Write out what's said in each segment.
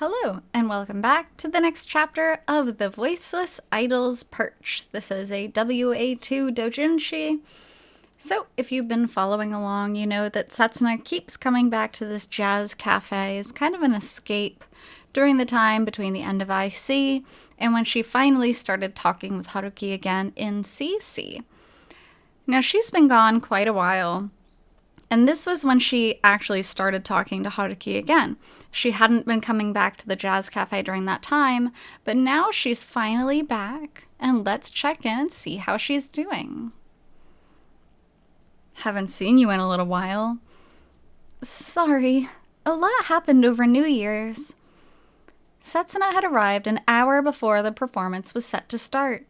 Hello, and welcome back to the next chapter of the Voiceless Idol's Perch. This is a WA2 Doujinshi. So, if you've been following along, you know that Setsuna keeps coming back to this jazz cafe as kind of an escape during the time between the end of IC and when she finally started talking with Haruki again in CC. Now, she's been gone quite a while, and this was when she actually started talking to Haruki again. She hadn't been coming back to the jazz cafe during that time, but now she's finally back, and let's check in and see how she's doing. Haven't seen you in a little while. Sorry, a lot happened over New Year's. Setsuna had arrived an hour before the performance was set to start.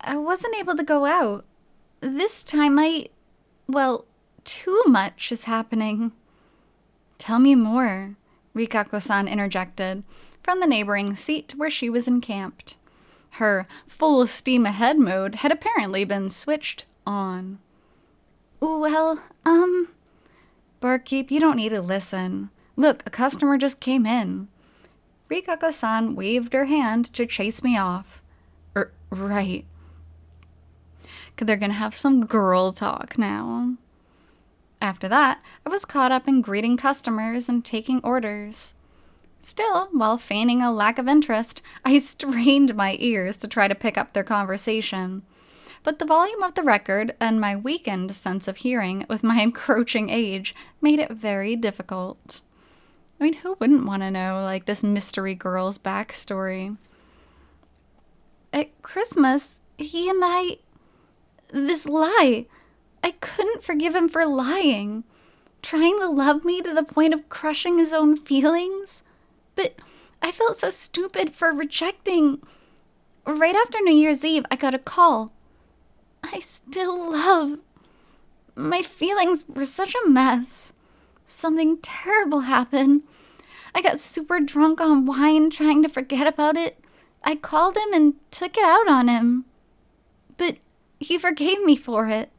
I wasn't able to go out. This time too much is happening. Tell me more, Rikako-san interjected from the neighboring seat where she was encamped. Her full steam ahead mode had apparently been switched on. Barkeep, you don't need to listen. Look, a customer just came in. Rikako-san waved her hand to chase me off. Right. They're gonna have some girl talk now. After that, I was caught up in greeting customers and taking orders. Still, while feigning a lack of interest, I strained my ears to try to pick up their conversation. But the volume of the record and my weakened sense of hearing with my encroaching age made it very difficult. I mean, who wouldn't want to know, this mystery girl's backstory? At Christmas, he and this lie... I couldn't forgive him for lying, trying to love me to the point of crushing his own feelings. But I felt so stupid for rejecting. Right after New Year's Eve, I got a call. I still love. My feelings were such a mess. Something terrible happened. I got super drunk on wine trying to forget about it. I called him and took it out on him. But he forgave me for it.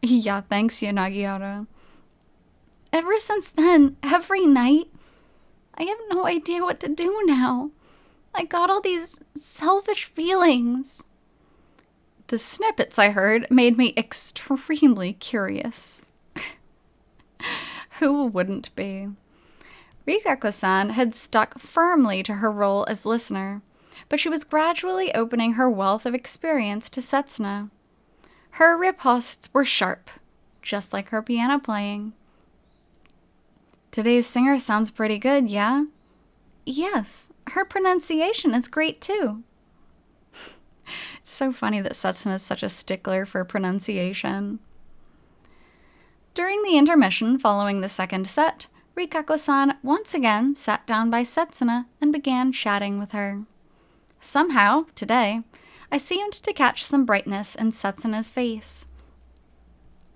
Yeah, thanks, Yanagiara. Ever since then, every night, I have no idea what to do now. I got all these selfish feelings. The snippets I heard made me extremely curious. Who wouldn't be? Rikako-san had stuck firmly to her role as listener, but she was gradually opening her wealth of experience to Setsuna. Her riposts were sharp, just like her piano playing. Today's singer sounds pretty good, yeah? Yes, her pronunciation is great too. It's so funny that Setsuna is such a stickler for pronunciation. During the intermission following the second set, Rikako-san once again sat down by Setsuna and began chatting with her. Somehow, today, I seemed to catch some brightness in Setsuna's face.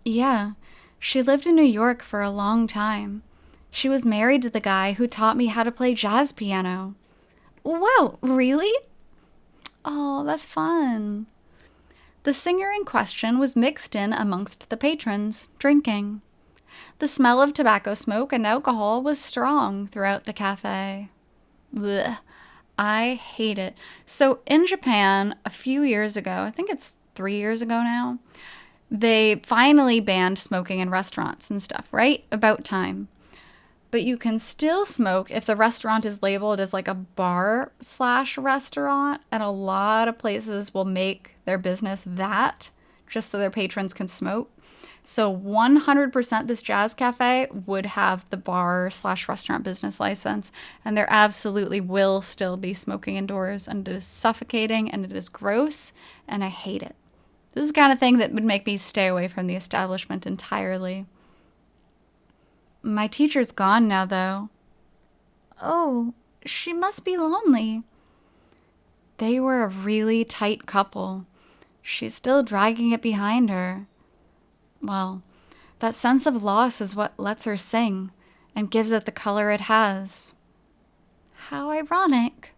Yeah, she lived in New York for a long time. She was married to the guy who taught me how to play jazz piano. Wow, really? Oh, that's fun. The singer in question was mixed in amongst the patrons, drinking. The smell of tobacco smoke and alcohol was strong throughout the cafe. Blech. I hate it. So in Japan, a few years ago, I think it's 3 years ago now, they finally banned smoking in restaurants and stuff, right? About time. But you can still smoke if the restaurant is labeled as a bar/restaurant, and a lot of places will make their business that just so their patrons can smoke. So 100% this jazz cafe would have the bar/restaurant business license, and there absolutely will still be smoking indoors, and it is suffocating and it is gross, and I hate it. This is the kind of thing that would make me stay away from the establishment entirely. My teacher's gone now, though. Oh, she must be lonely. They were a really tight couple. She's still dragging it behind her. Well, that sense of loss is what lets her sing and gives it the color it has. How ironic.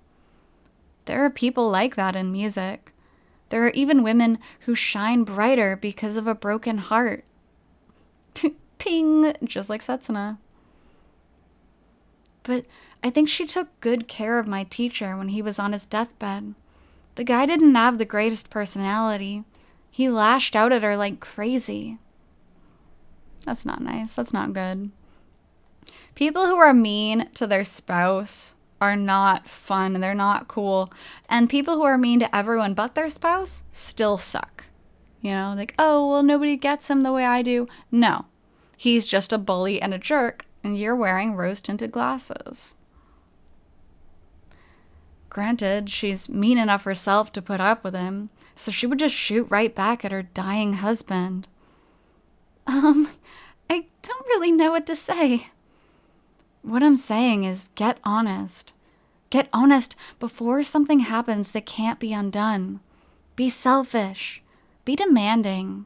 There are people like that in music. There are even women who shine brighter because of a broken heart. Ping, just like Setsuna. But I think she took good care of my teacher when he was on his deathbed. The guy didn't have the greatest personality. He lashed out at her like crazy. That's not nice. That's not good. People who are mean to their spouse are not fun. They're not cool. And people who are mean to everyone but their spouse still suck. You know, like, oh, well, nobody gets him the way I do. No. He's just a bully and a jerk, and you're wearing rose-tinted glasses. Granted, she's mean enough herself to put up with him, so she would just shoot right back at her dying husband. I don't really know what to say. What I'm saying is get honest. Get honest before something happens that can't be undone. Be selfish. Be demanding.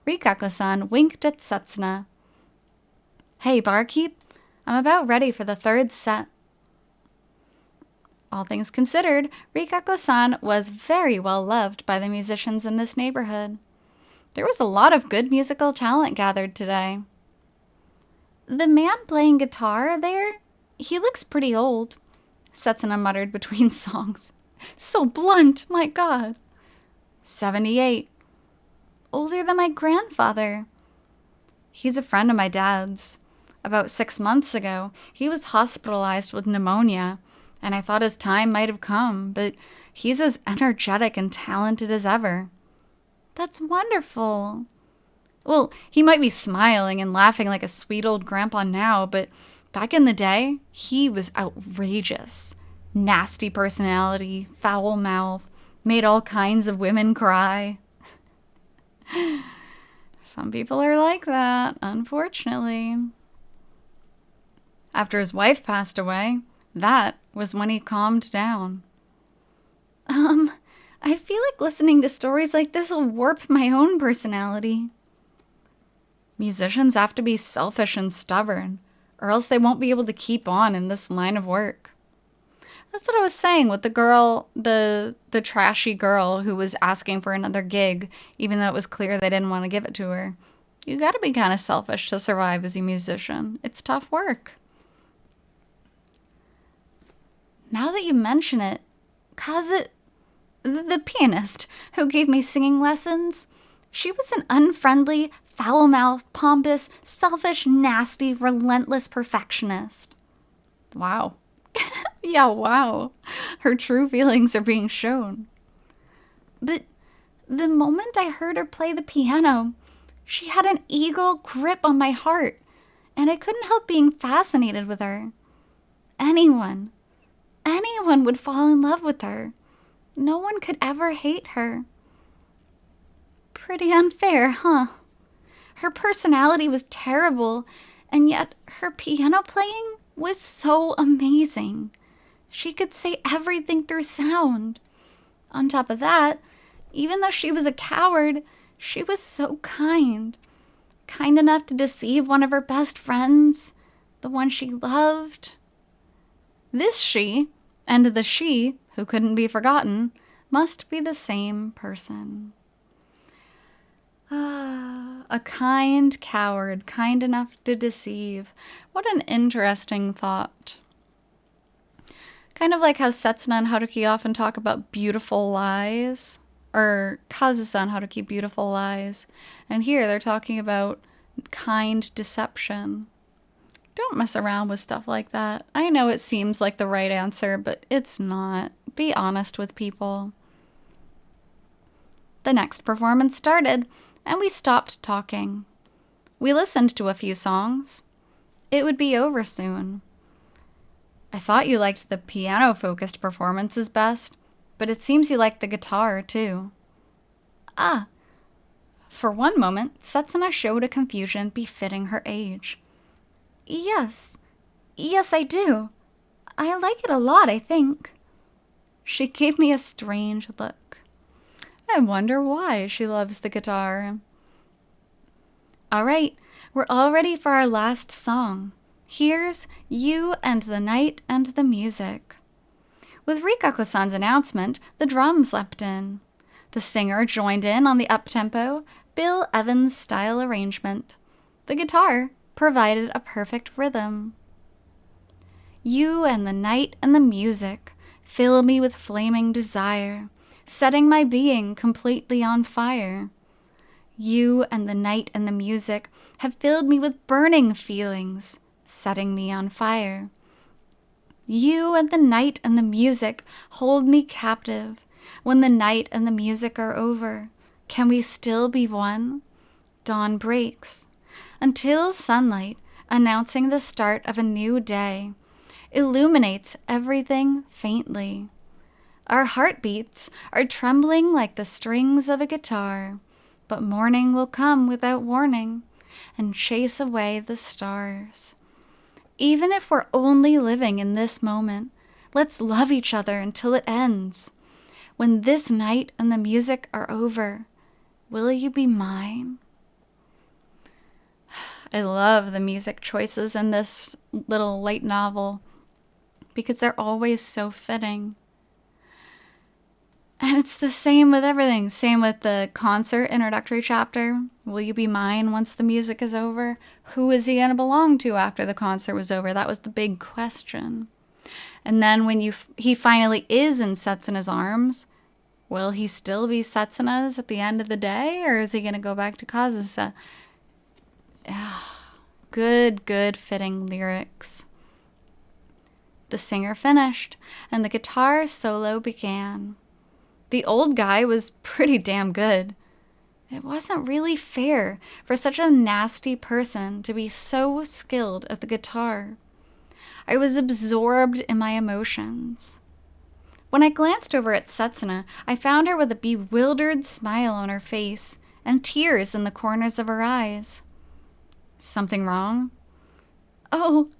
Rikako-san winked at Setsuna. Hey, barkeep, I'm about ready for the third set. All things considered, Rikako-san was very well loved by the musicians in this neighborhood. There was a lot of good musical talent gathered today. The man playing guitar there, he looks pretty old, Setsuna muttered between songs. So blunt, my God. 78. Older than my grandfather. He's a friend of my dad's. About 6 months ago, he was hospitalized with pneumonia, and I thought his time might have come, but he's as energetic and talented as ever. That's wonderful. Well, he might be smiling and laughing like a sweet old grandpa now, but back in the day, he was outrageous. Nasty personality, foul mouth, made all kinds of women cry. Some people are like that, unfortunately. After his wife passed away, that was when he calmed down. I feel like listening to stories like this will warp my own personality. Musicians have to be selfish and stubborn, or else they won't be able to keep on in this line of work. That's what I was saying with the girl, the trashy girl who was asking for another gig, even though it was clear they didn't want to give it to her. You gotta be kind of selfish to survive as a musician. It's tough work. Now that you mention it, the pianist who gave me singing lessons, she was an unfriendly, foul-mouthed, pompous, selfish, nasty, relentless perfectionist. Wow. Yeah, wow. Her true feelings are being shown. But the moment I heard her play the piano, she had an eagle grip on my heart, and I couldn't help being fascinated with her. Anyone would fall in love with her. No one could ever hate her. Pretty unfair, huh? Her personality was terrible, and yet her piano playing was so amazing. She could say everything through sound. On top of that, even though she was a coward, she was so kind. Kind enough to deceive one of her best friends, the one she loved. This she, and the she, who couldn't be forgotten, must be the same person. A kind coward, kind enough to deceive. What an interesting thought. Kind of like how Setsuna and Haruki often talk about beautiful lies, or Kazusa and Haruki, beautiful lies. And here they're talking about kind deception. Don't mess around with stuff like that. I know it seems like the right answer, but it's not. Be honest with people. The next performance started, and we stopped talking. We listened to a few songs. It would be over soon. I thought you liked the piano-focused performances best, but it seems you liked the guitar, too. Ah. For one moment, Setsuna showed a confusion befitting her age. Yes, I do. I like it a lot, I think. She gave me a strange look. I wonder why she loves the guitar. All right, we're all ready for our last song. Here's You and the Night and the Music. With Rikako-san's announcement, the drums leapt in. The singer joined in on the up-tempo, Bill Evans-style arrangement. The guitar provided a perfect rhythm. You and the night and the music fill me with flaming desire, setting my being completely on fire. You and the night and the music have filled me with burning feelings, setting me on fire. You and the night and the music hold me captive. When the night and the music are over, can we still be one? Dawn breaks, until sunlight, announcing the start of a new day, illuminates everything faintly. Our heartbeats are trembling like the strings of a guitar, but morning will come without warning and chase away the stars. Even if we're only living in this moment, let's love each other until it ends. When this night and the music are over, will you be mine? I love the music choices in this little light novel because they're always so fitting. And it's the same with everything. Same with the concert introductory chapter. Will you be mine once the music is over? Who is he going to belong to after the concert was over? That was the big question. And then when he finally is in Setsuna's arms, will he still be Setsuna's at the end of the day? Or is he going to go back to Kazusa? Good fitting lyrics. The singer finished, and the guitar solo began. The old guy was pretty damn good. It wasn't really fair for such a nasty person to be so skilled at the guitar. I was absorbed in my emotions. When I glanced over at Setsuna, I found her with a bewildered smile on her face and tears in the corners of her eyes. Something wrong? Oh,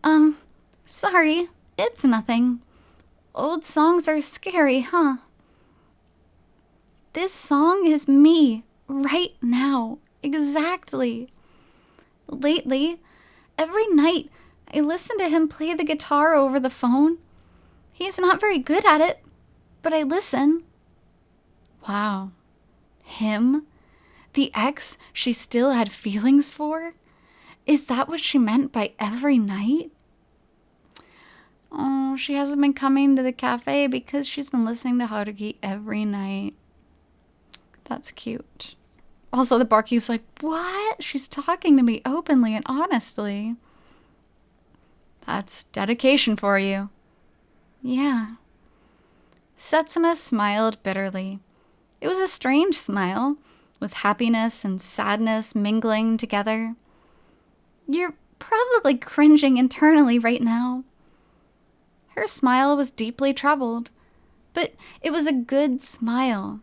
sorry, it's nothing. Old songs are scary, huh? This song is me, right now, exactly. Lately, every night, I listen to him play the guitar over the phone. He's not very good at it, but I listen. Wow. Him? The ex she still had feelings for? Is that what she meant by every night? Oh, she hasn't been coming to the cafe because she's been listening to Haruki every night. That's cute. Also, the barkeep's like, what? She's talking to me openly and honestly. That's dedication for you. Yeah. Setsuna smiled bitterly. It was a strange smile, with happiness and sadness mingling together. You're probably cringing internally right now. Her smile was deeply troubled, but it was a good smile.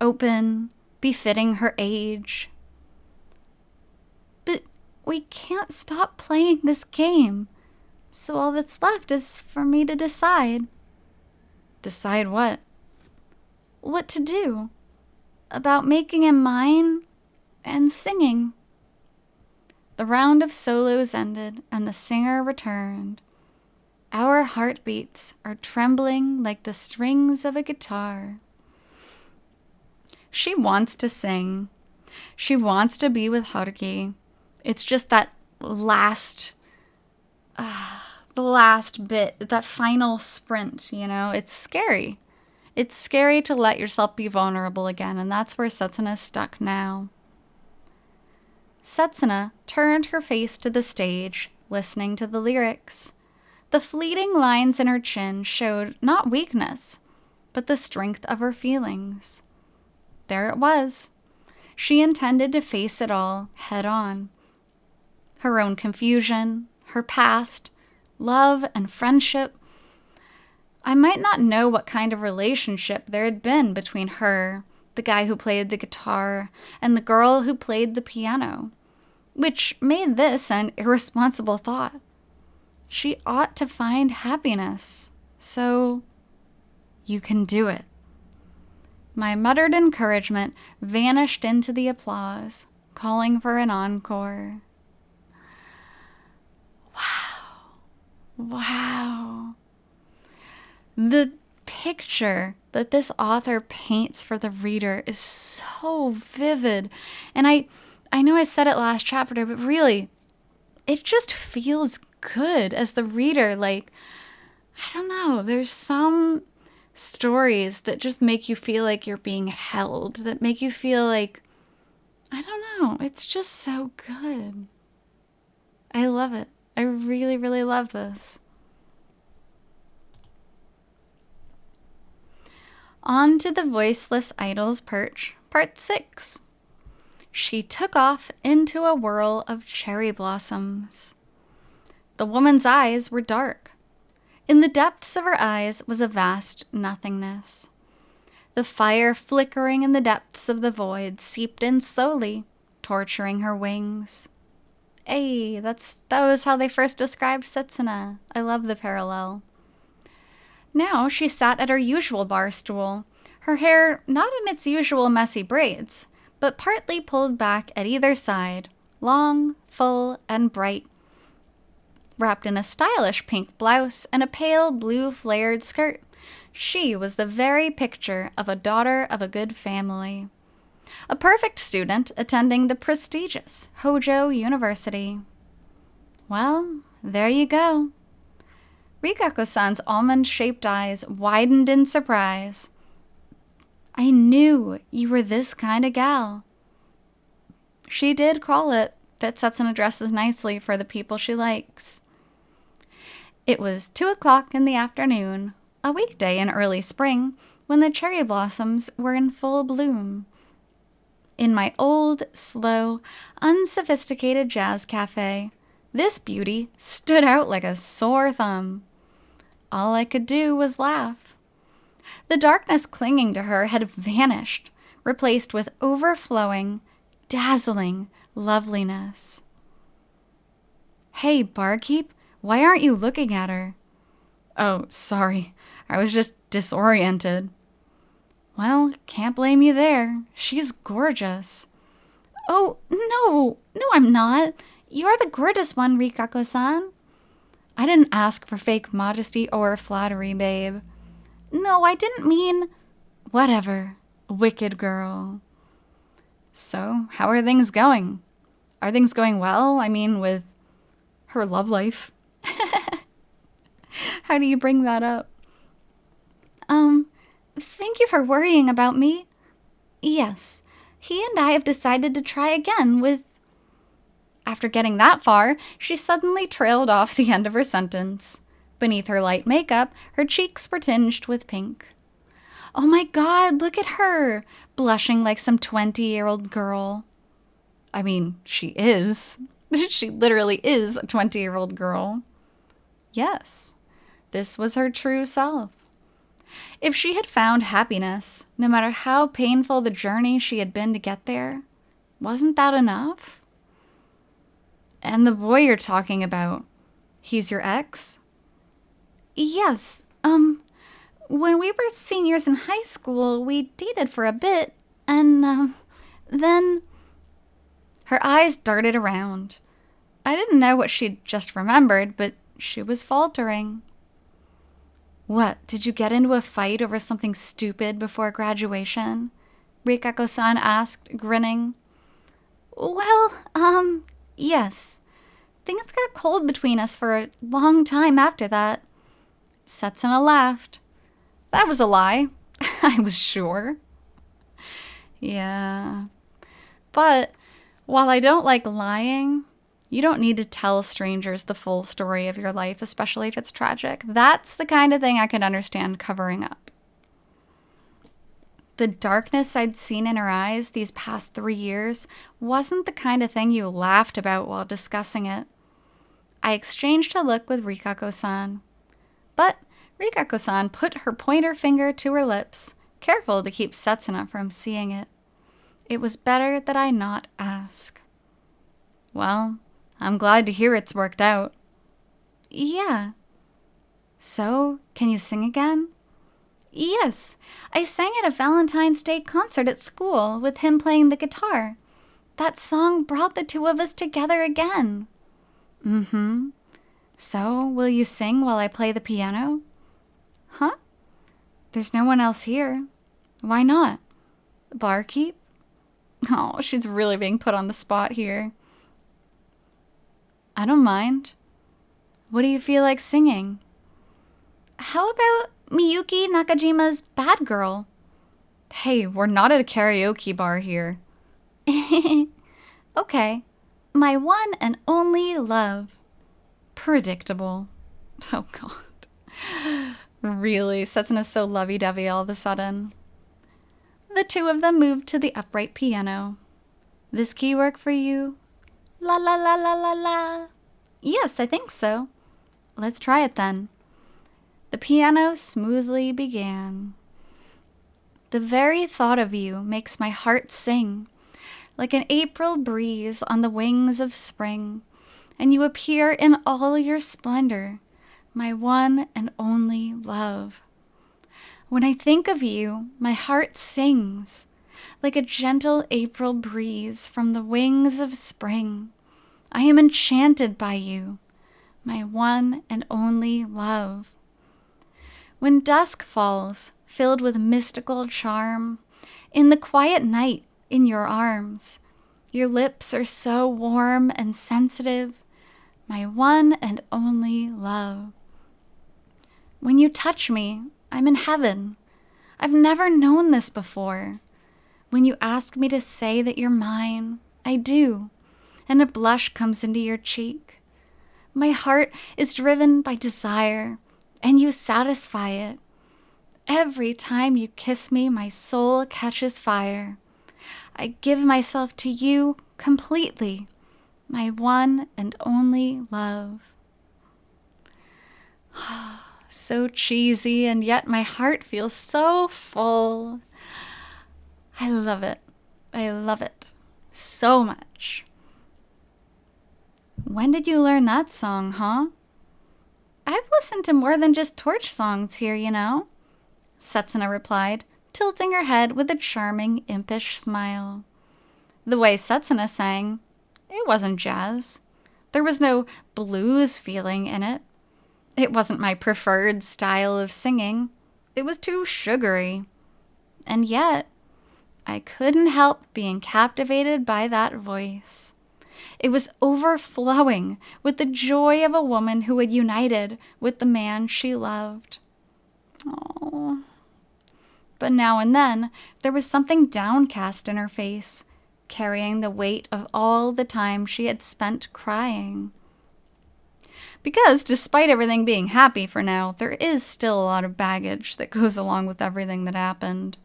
Open, befitting her age. But we can't stop playing this game, so all that's left is for me to decide. Decide what? What to do. About making him mine and singing. The round of solos ended and the singer returned. Our heartbeats are trembling like the strings of a guitar. She wants to sing. She wants to be with Haruki. It's just that the last bit, that final sprint, it's scary. It's scary to let yourself be vulnerable again, and that's where Setsuna's stuck now. Setsuna turned her face to the stage, listening to the lyrics. The fleeting lines in her chin showed not weakness, but the strength of her feelings. There it was. She intended to face it all head on. Her own confusion, her past, love and friendship. I might not know what kind of relationship there had been between her, the guy who played the guitar, and the girl who played the piano, which made this an irresponsible thought. She ought to find happiness, so you can do it. My muttered encouragement vanished into the applause, calling for an encore. Wow. The picture that this author paints for the reader is so vivid. And I know I said it last chapter, but really, it just feels good as the reader. Like, I don't know. There's some stories that just make you feel like you're being held, that make you feel like, I don't know. It's just so good. I love it. I really, really love this. On to the Voiceless Idol's Perch, Part 6. She took off into a whirl of cherry blossoms. The woman's eyes were dark. In the depths of her eyes was a vast nothingness. The fire flickering in the depths of the void seeped in slowly, torturing her wings. Hey, that was how they first described Setsuna. I love the parallel. Now she sat at her usual bar stool, her hair not in its usual messy braids, but partly pulled back at either side, long, full, and bright, wrapped in a stylish pink blouse and a pale blue flared skirt. She was the very picture of a daughter of a good family. A perfect student attending the prestigious Hojo University. Well, there you go. Rikako-san's almond-shaped eyes widened in surprise. I knew you were this kind of gal. She did call it that Setsuna dresses nicely for the people she likes. It was 2:00 in the afternoon, a weekday in early spring, when the cherry blossoms were in full bloom. In my old, slow, unsophisticated jazz cafe, this beauty stood out like a sore thumb. All I could do was laugh. The darkness clinging to her had vanished, replaced with overflowing, dazzling loveliness. Hey, barkeep, why aren't you looking at her? Oh, sorry, I was just disoriented. Well, can't blame you there. She's gorgeous. Oh, no, I'm not. You're the gorgeous one, Rikako-san. I didn't ask for fake modesty or flattery, babe. No, I didn't mean... Whatever, wicked girl. So, how are things going? Are things going well? I mean, with her love life. How do you bring that up? Thank you for worrying about me. Yes, he and I have decided to try again with... After getting that far, she suddenly trailed off the end of her sentence. Beneath her light makeup, her cheeks were tinged with pink. Oh my God, look at her, blushing like some 20-year-old girl. I mean, she is. She literally is a 20-year-old girl. Yes, this was her true self. If she had found happiness, no matter how painful the journey she had been to get there, wasn't that enough? And the boy you're talking about, he's your ex? Yes, when we were seniors in high school, we dated for a bit, and, then... Her eyes darted around. I didn't know what she'd just remembered, but she was faltering. What, did you get into a fight over something stupid before graduation? Rikako-san asked, grinning. Well, yes. Things got cold between us for a long time after that. Setsuna laughed. That was a lie. I was sure. Yeah. But while I don't like lying, you don't need to tell strangers the full story of your life, especially if it's tragic. That's the kind of thing I can understand covering up. The darkness I'd seen in her eyes these past 3 years wasn't the kind of thing you laughed about while discussing it. I exchanged a look with Rikako-san. But Rikako-san put her pointer finger to her lips, careful to keep Setsuna from seeing it. It was better that I not ask. Well, I'm glad to hear it's worked out. Yeah. So, can you sing again? Yes, I sang at a Valentine's Day concert at school with him playing the guitar. That song brought the two of us together again. Mm-hmm. So, will you sing while I play the piano? Huh? There's no one else here. Why not? Barkeep? Oh, she's really being put on the spot here. I don't mind. What do you feel like singing? How about Miyuki Nakajima's Bad Girl? Hey, we're not at a karaoke bar here. Okay. My one and only love. Predictable. Oh, God. Really, Setsuna's so lovey-dovey all of a sudden. The two of them moved to the upright piano. This key work for you? La la la la la la. Yes, I think so. Let's try it then. The piano smoothly began. The very thought of you makes my heart sing, like an April breeze on the wings of spring, and you appear in all your splendor, my one and only love. When I think of you, my heart sings, like a gentle April breeze from the wings of spring. I am enchanted by you, my one and only love. When dusk falls, filled with mystical charm, in the quiet night in your arms, your lips are so warm and sensitive, my one and only love. When you touch me, I'm in heaven. I've never known this before. When you ask me to say that you're mine, I do, and a blush comes into your cheek. My heart is driven by desire, and you satisfy it. Every time you kiss me, my soul catches fire. I give myself to you completely, my one and only love. So cheesy, and yet my heart feels so full. I love it. I love it so much. When did you learn that song, huh? I've listened to more than just Torch songs here, you know, Setsuna replied, tilting her head with a charming, impish smile. The way Setsuna sang, it wasn't jazz. There was no blues feeling in it. It wasn't my preferred style of singing. It was too sugary. And yet, I couldn't help being captivated by that voice. It was overflowing with the joy of a woman who had united with the man she loved. Oh. But now and then, there was something downcast in her face, carrying the weight of all the time she had spent crying. Because, despite everything being happy for now, there is still a lot of baggage that goes along with everything that happened.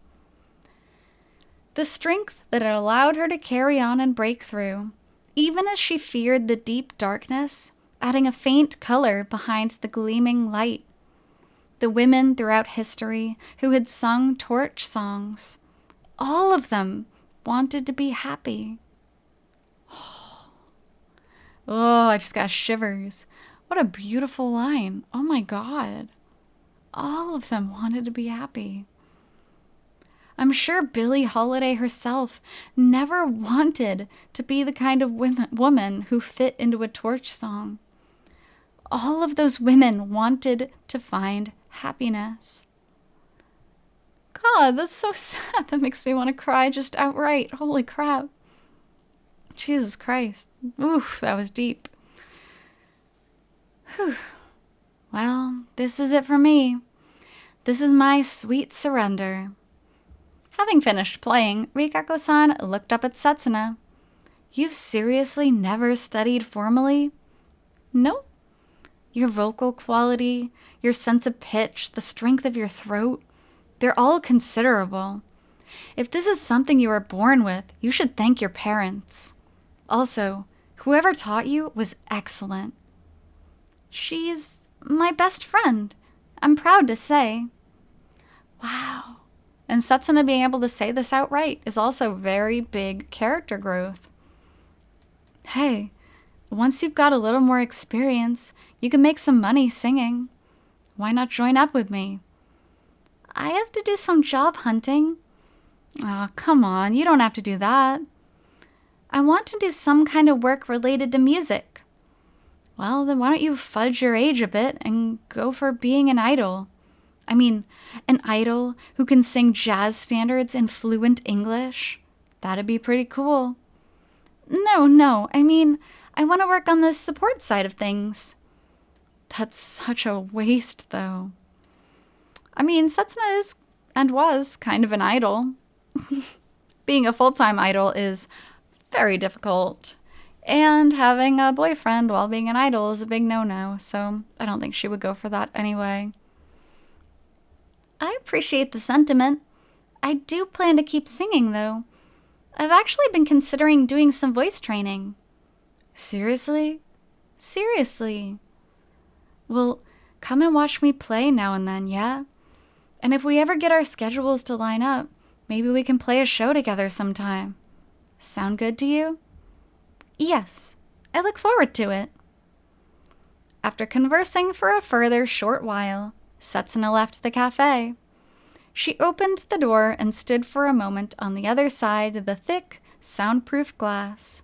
The strength that had allowed her to carry on and break through, even as she feared the deep darkness, adding a faint color behind the gleaming light. The women throughout history who had sung Torch songs, all of them wanted to be happy. Oh, I just got shivers. What a beautiful line. Oh my God. All of them wanted to be happy. I'm sure Billie Holiday herself never wanted to be the kind of woman who fit into a Torch song. All of those women wanted to find happiness. God, that's so sad. That makes me want to cry just outright. Holy crap. Jesus Christ. Oof, that was deep. Whew. Well, this is it for me. This is my sweet surrender. Having finished playing, Rikako-san looked up at Setsuna. You've seriously never studied formally? Nope. Your vocal quality, your sense of pitch, the strength of your throat, they're all considerable. If this is something you were born with, you should thank your parents. Also, whoever taught you was excellent. She's my best friend, I'm proud to say. Wow. And Setsuna being able to say this outright is also very big character growth. Hey, once you've got a little more experience, you can make some money singing. Why not join up with me? I have to do some job hunting. Oh, come on, you don't have to do that. I want to do some kind of work related to music. Well, then why don't you fudge your age a bit and go for being an idol? I mean, an idol who can sing jazz standards in fluent English? That'd be pretty cool. No, I mean, I want to work on the support side of things. That's such a waste, though. I mean, Setsuna is and was kind of an idol. Being a full-time idol is very difficult. And having a boyfriend while being an idol is a big no-no, so I don't think she would go for that anyway. I appreciate the sentiment. I do plan to keep singing, though. I've actually been considering doing some voice training. Seriously? Seriously. Well, come and watch me play now and then, yeah? And if we ever get our schedules to line up, maybe we can play a show together sometime. Sound good to you? Yes, I look forward to it. After conversing for a further short while, Setsuna left the cafe. She opened the door and stood for a moment on the other side of the thick, soundproof glass.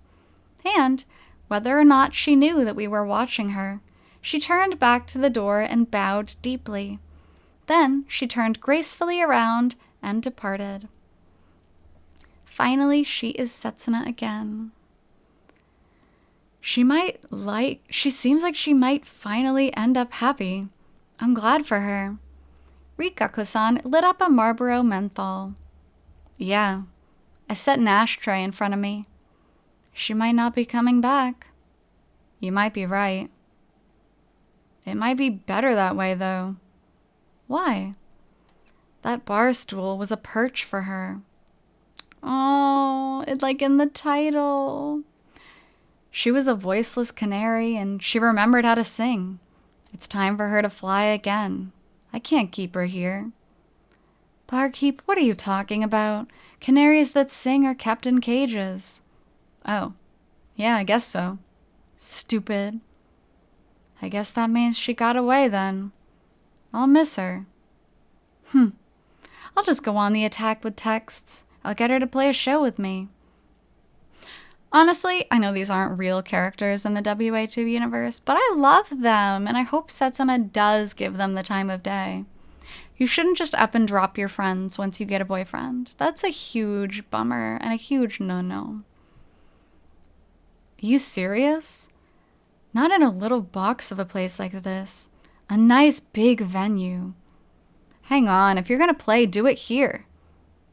And, whether or not she knew that we were watching her, she turned back to the door and bowed deeply. Then she turned gracefully around and departed. Finally, she is Setsuna again. She seems like she might finally end up happy. I'm glad for her. Rikako-san lit up a Marlboro menthol. Yeah, I set an ashtray in front of me. She might not be coming back. You might be right. It might be better that way, though. Why? That bar stool was a perch for her. Oh, it's like in the title. She was a voiceless canary, and she remembered how to sing. It's time for her to fly again. I can't keep her here. Barkeep, what are you talking about? Canaries that sing are kept in cages. Oh, yeah, I guess so. Stupid. I guess that means she got away then. I'll miss her. I'll just go on the attack with texts. I'll get her to play a show with me. Honestly, I know these aren't real characters in the WA2 universe, but I love them, and I hope Setsuna does give them the time of day. You shouldn't just up and drop your friends once you get a boyfriend. That's a huge bummer and a huge no-no. Are you serious? Not in a little box of a place like this. A nice big venue. Hang on, if you're gonna play, do it here.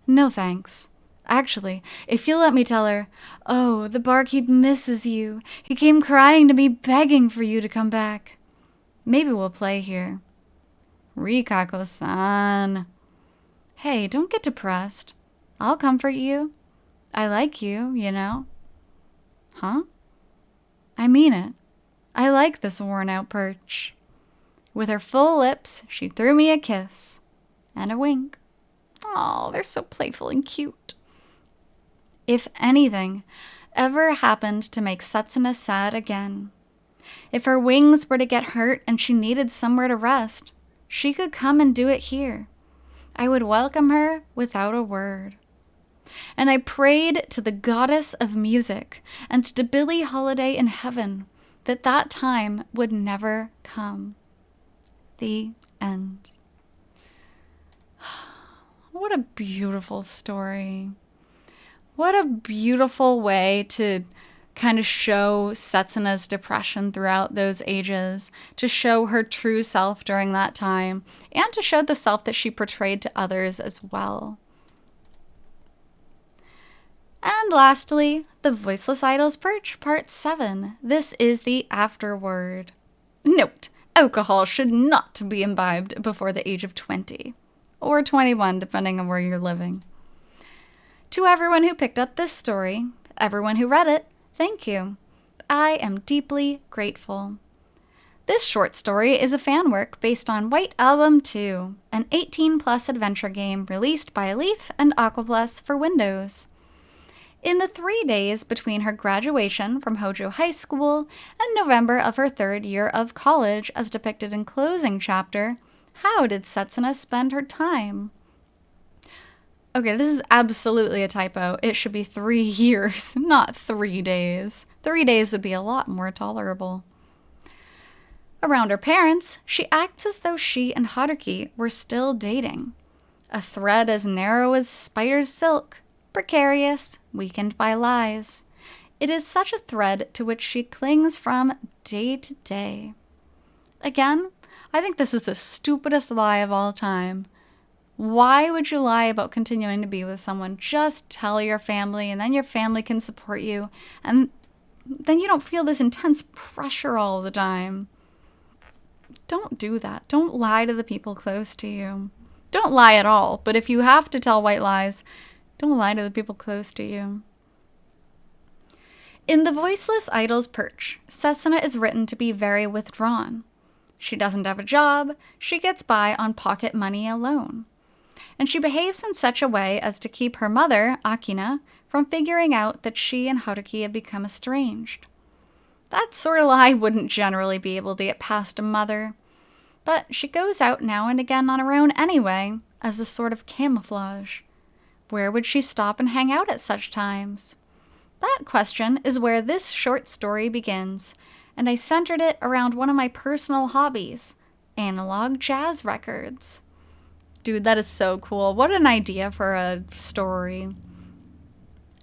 No thanks. Actually, if you'll let me tell her, oh, the barkeep misses you. He came crying to me, begging for you to come back. Maybe we'll play here. Rikako-san. Hey, don't get depressed. I'll comfort you. I like you, you know. Huh? I mean it. I like this worn-out Perch. With her full lips, she threw me a kiss. And a wink. Oh, they're so playful and cute. If anything ever happened to make Setsuna sad again, if her wings were to get hurt and she needed somewhere to rest, she could come and do it here. I would welcome her without a word. And I prayed to the goddess of music and to Billie Holiday in heaven that that time would never come. The end. What a beautiful story. What a beautiful way to kind of show Setsuna's depression throughout those ages, to show her true self during that time, and to show the self that she portrayed to others as well. And lastly, the Voiceless Idols Perch Part 7. This is the afterword. Note, alcohol should not be imbibed before the age of 20. Or 21, depending on where you're living. To everyone who picked up this story, everyone who read it, thank you. I am deeply grateful. This short story is a fan work based on White Album 2, an 18-plus adventure game released by Leaf and Aquaplus for Windows. In the 3 days between her graduation from Hojo High School and November of her 3rd year of college, as depicted in closing chapter, how did Setsuna spend her time? Okay, this is absolutely a typo. It should be 3 years, not 3 days. 3 days would be a lot more tolerable. Around her parents, she acts as though she and Haruki were still dating. A thread as narrow as spider's silk, precarious, weakened by lies. It is such a thread to which she clings from day to day. Again, I think this is the stupidest lie of all time. Why would you lie about continuing to be with someone? Just tell your family, and then your family can support you, and then you don't feel this intense pressure all the time. Don't do that. Don't lie to the people close to you. Don't lie at all, but if you have to tell white lies, don't lie to the people close to you. In the Voiceless Idol's Perch, Setsuna is written to be very withdrawn. She doesn't have a job, she gets by on pocket money alone. And she behaves in such a way as to keep her mother, Akina, from figuring out that she and Haruki have become estranged. That sort of lie wouldn't generally be able to get past a mother, but she goes out now and again on her own anyway, as a sort of camouflage. Where would she stop and hang out at such times? That question is where this short story begins, and I centered it around one of my personal hobbies, analog jazz records. Dude, that is so cool. What an idea for a story.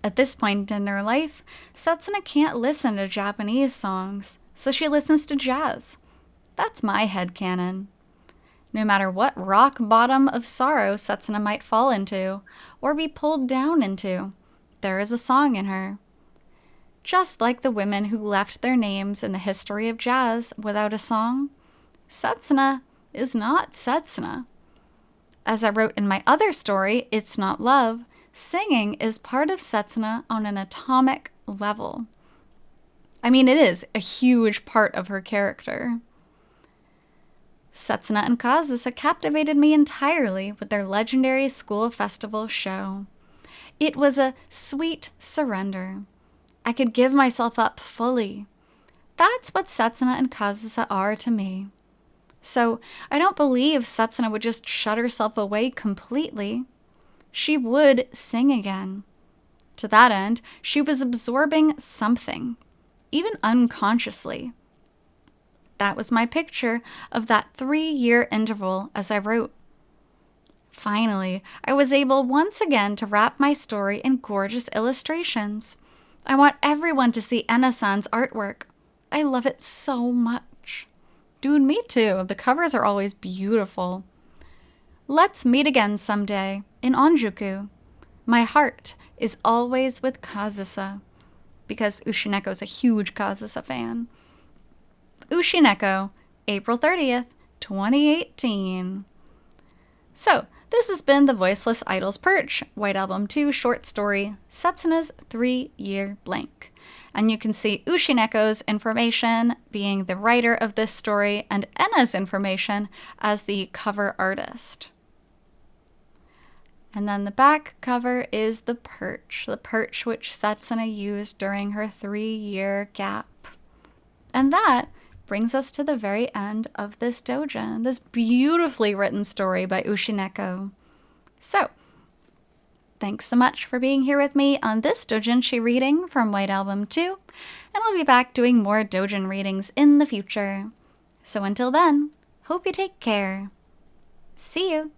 At this point in her life, Setsuna can't listen to Japanese songs, so she listens to jazz. That's my headcanon. No matter what rock bottom of sorrow Setsuna might fall into, or be pulled down into, there is a song in her. Just like the women who left their names in the history of jazz without a song, Setsuna is not Setsuna. As I wrote in my other story, It's Not Love, singing is part of Setsuna on an atomic level. I mean, it is a huge part of her character. Setsuna and Kazusa captivated me entirely with their legendary school festival show. It was a sweet surrender. I could give myself up fully. That's what Setsuna and Kazusa are to me. So I don't believe Setsuna would just shut herself away completely. She would sing again. To that end, she was absorbing something, even unconsciously. That was my picture of that 3-year interval as I wrote. Finally, I was able once again to wrap my story in gorgeous illustrations. I want everyone to see Enna-san's artwork. I love it so much. Dude, me too. The covers are always beautiful. Let's meet again someday in Onjuku. My heart is always with Kazusa, because Ushineko's a huge Kazusa fan. Ushineko, April 30th, 2018. So, this has been the Voiceless Idol's Perch, White Album 2 short story, Setsuna's 3-year blank. And you can see Ushineko's information being the writer of this story and Enna's information as the cover artist. And then the back cover is the perch which Setsuna used during her 3-year gap. And that brings us to the very end of this doujin, this beautifully written story by Ushineko. So, thanks so much for being here with me on this doujinshi reading from White Album 2, and I'll be back doing more doujin readings in the future. So until then, hope you take care. See you!